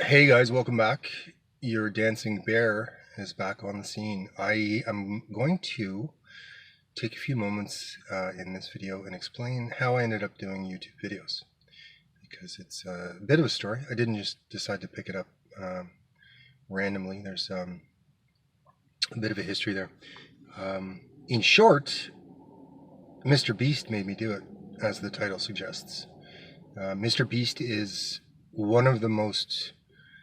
Hey guys, welcome back. Your dancing bear is back on the scene. I am going to take a few moments in this video and explain how I ended up doing YouTube videos, because it's a bit of a story. I didn't just decide to pick it up randomly. There's a bit of a history there. In short, Mr. Beast made me do it, as the title suggests. Mr. Beast is one of the most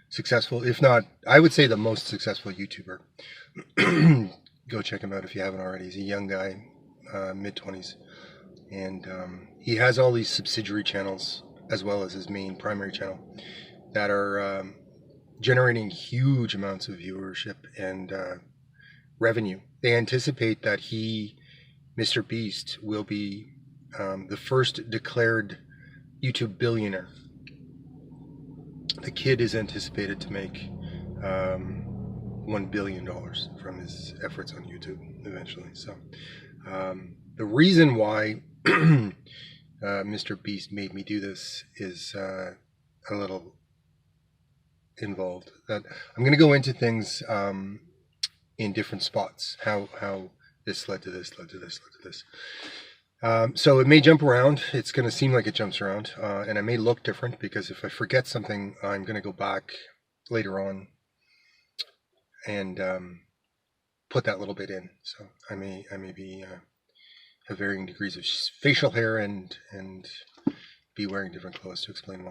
successful, if not, I would say the most successful YouTuber. Go check him out if you haven't already. He's a young guy, mid-20s, and he has all these subsidiary channels as well as his main primary channel that are generating huge amounts of viewership and revenue. They anticipate that Mr. Beast, will be the first declared YouTube billionaire. The kid is anticipated to make $1 billion from his efforts on YouTube eventually. So the reason why Mr. Beast made me do this is a little involved. That I'm going to go into things in different spots. How this led to this, led to this, led to this. So it may jump around. It's going to seem like it jumps around, and it may look different because if I forget something, I'm going to go back later on and put that little bit in. So I may be have varying degrees of facial hair and be wearing different clothes to explain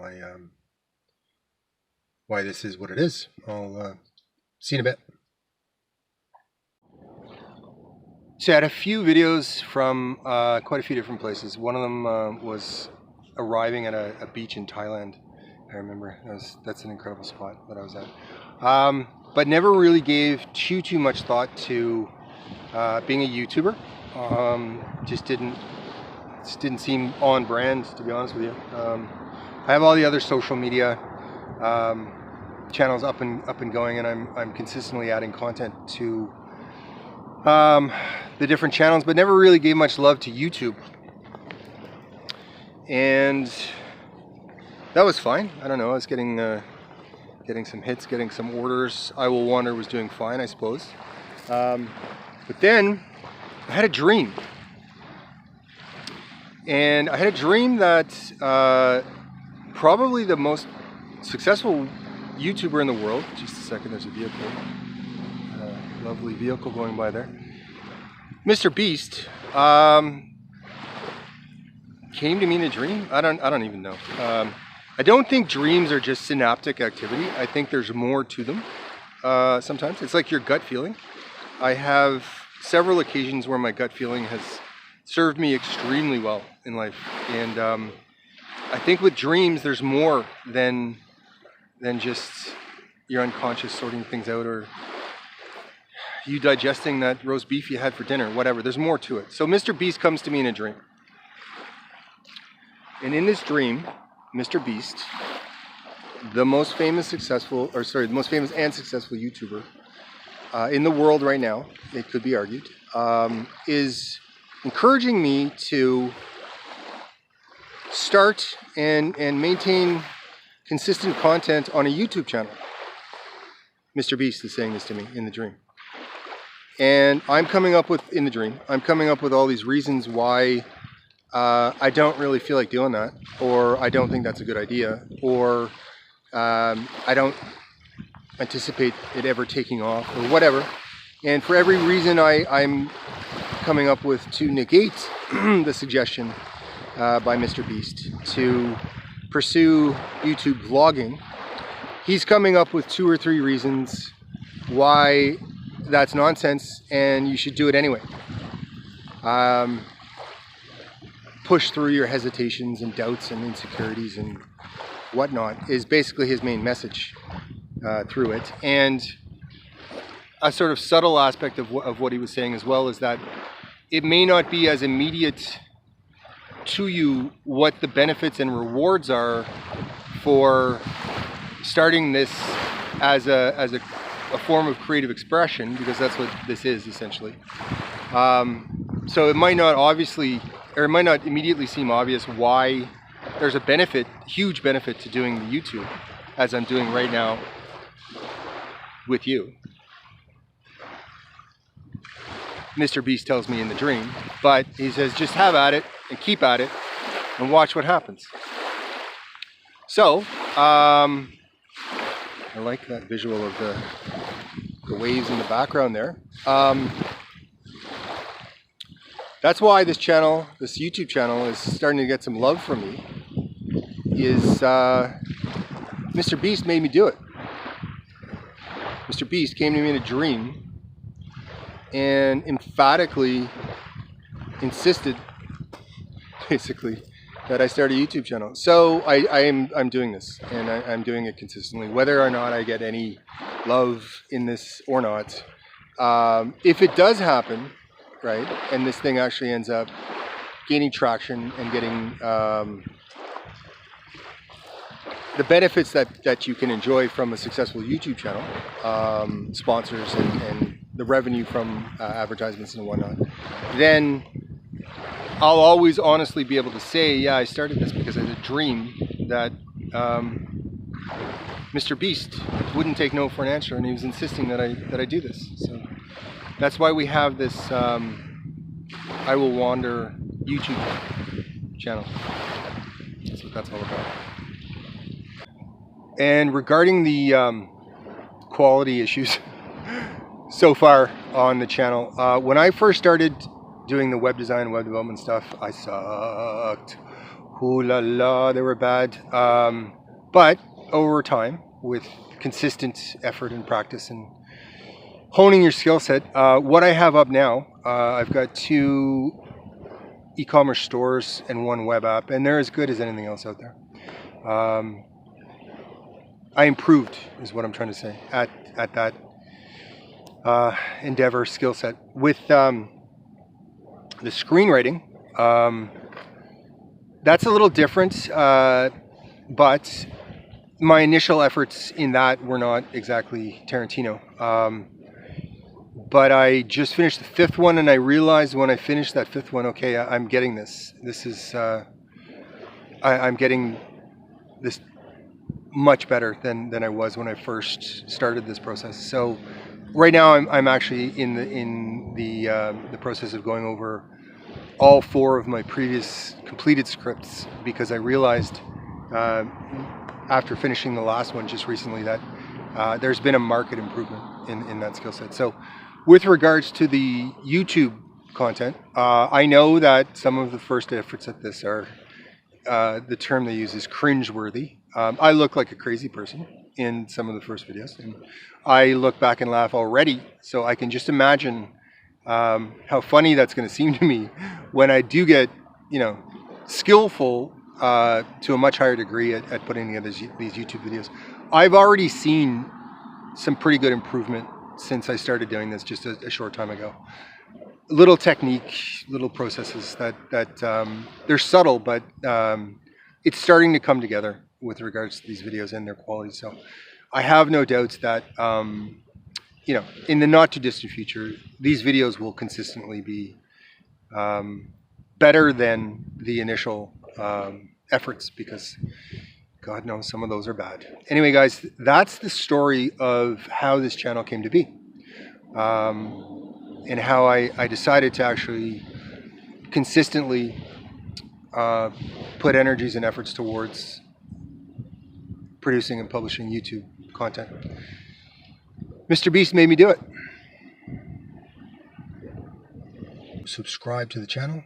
why this is what it is. I'll see you in a bit. So I had a few videos from quite a few different places. One of them was arriving at a beach in Thailand. I remember that's an incredible spot that I was at. But never really gave too much thought to being a YouTuber. Just didn't seem on brand, to be honest with you. I have all the other social media channels up and going, and I'm consistently adding content to the different channels, but never really gave much love to YouTube. And that was fine. I don't know, I was getting some hits, getting some orders. I Will Wander was doing fine, I suppose. But then I had a dream. And I had a dream that probably the most successful YouTuber in the world, just a second, there's a vehicle. Lovely vehicle going by there. Mr. Beast came to me in a dream. I don't even know. I don't think dreams are just synaptic activity. I think there's more to them. Sometimes it's like your gut feeling. I have several occasions where my gut feeling has served me extremely well in life, and I think with dreams there's more than just your unconscious sorting things out, or you digesting that roast beef you had for dinner, whatever. There's more to it. So Mr. Beast comes to me in a dream. And in this dream, Mr. Beast, the most famous and successful YouTuber in the world right now, it could be argued, is encouraging me to start and maintain consistent content on a YouTube channel. Mr. Beast is saying this to me in the dream. And I'm coming up with all these reasons why I don't really feel like doing that, or I don't think that's a good idea, or I don't anticipate it ever taking off, or whatever. And for every reason I'm coming up with to negate the suggestion by Mr. Beast to pursue YouTube vlogging, he's coming up with 2 or 3 reasons why that's nonsense and you should do it anyway. Push through your hesitations and doubts and insecurities and whatnot is basically his main message through it. And a sort of subtle aspect of what he was saying as well is that it may not be as immediate to you what the benefits and rewards are for starting this as a form of creative expression, because that's what this is essentially. So it might not immediately seem obvious why there's a huge benefit to doing the YouTube. as I'm doing right now with you. Mr. Beast tells me in the dream, but he says just have at it and keep at it and watch what happens. So, I like that visual of the waves in the background there. That's why this channel, this YouTube channel, is starting to get some love from me. Mr. Beast made me do it. Mr. Beast came to me in a dream and emphatically insisted, basically, that I start a YouTube channel. So I'm doing this, and I'm doing it consistently, whether or not I get any love in this or not. If it does happen, right, and this thing actually ends up gaining traction and getting the benefits that you can enjoy from a successful YouTube channel, sponsors and the revenue from advertisements and whatnot, then I'll always honestly be able to say, yeah, I started this because I had a dream that Mr. Beast wouldn't take no for an answer, and he was insisting that I do this. So that's why we have this I Will Wander YouTube channel. That's what that's all about. And regarding the quality issues so far on the channel, when I first started doing the web design, web development stuff, I sucked. Ooh la la, they were bad. But over time, with consistent effort and practice and honing your skill set, what I have up now, I've got 2 e-commerce stores and 1 web app, and they're as good as anything else out there. I improved, is what I'm trying to say, at that endeavor skill set. With the screenwriting, that's a little different, but my initial efforts in that were not exactly Tarantino. But I just finished the 5th one, and I realized when I finished that 5th one, okay, I'm getting this. This is, I'm getting this much better than I was when I first started this process. So right now I'm actually in the process of going over all 4 of my previous completed scripts, because I realized after finishing the last one just recently that there's been a marked improvement in that skill set. So with regards to the YouTube content, I know that some of the first efforts at this are, the term they use is cringeworthy. I look like a crazy person in some of the first videos, and I look back and laugh already, so I can just imagine how funny that's going to seem to me when I do get, skillful to a much higher degree at putting together these YouTube videos. I've already seen some pretty good improvement since I started doing this just a short time ago. Little technique, little processes that they're subtle, but it's starting to come together with regards to these videos and their quality. So I have no doubts that in the not too distant future, these videos will consistently be better than the initial efforts, because God knows some of those are bad. Anyway, guys, that's the story of how this channel came to be, and how I decided to actually consistently put energies and efforts towards producing and publishing YouTube content. Mr. Beast made me do it. Subscribe to the channel.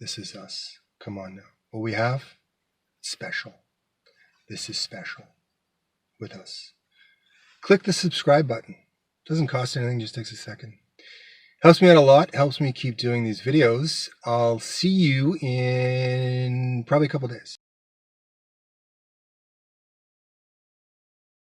This is us. Come on now. What we have, special. This is special with us. Click the subscribe button. Doesn't cost anything, just takes a second. Helps me out a lot, helps me keep doing these videos. I'll see you in probably a couple days.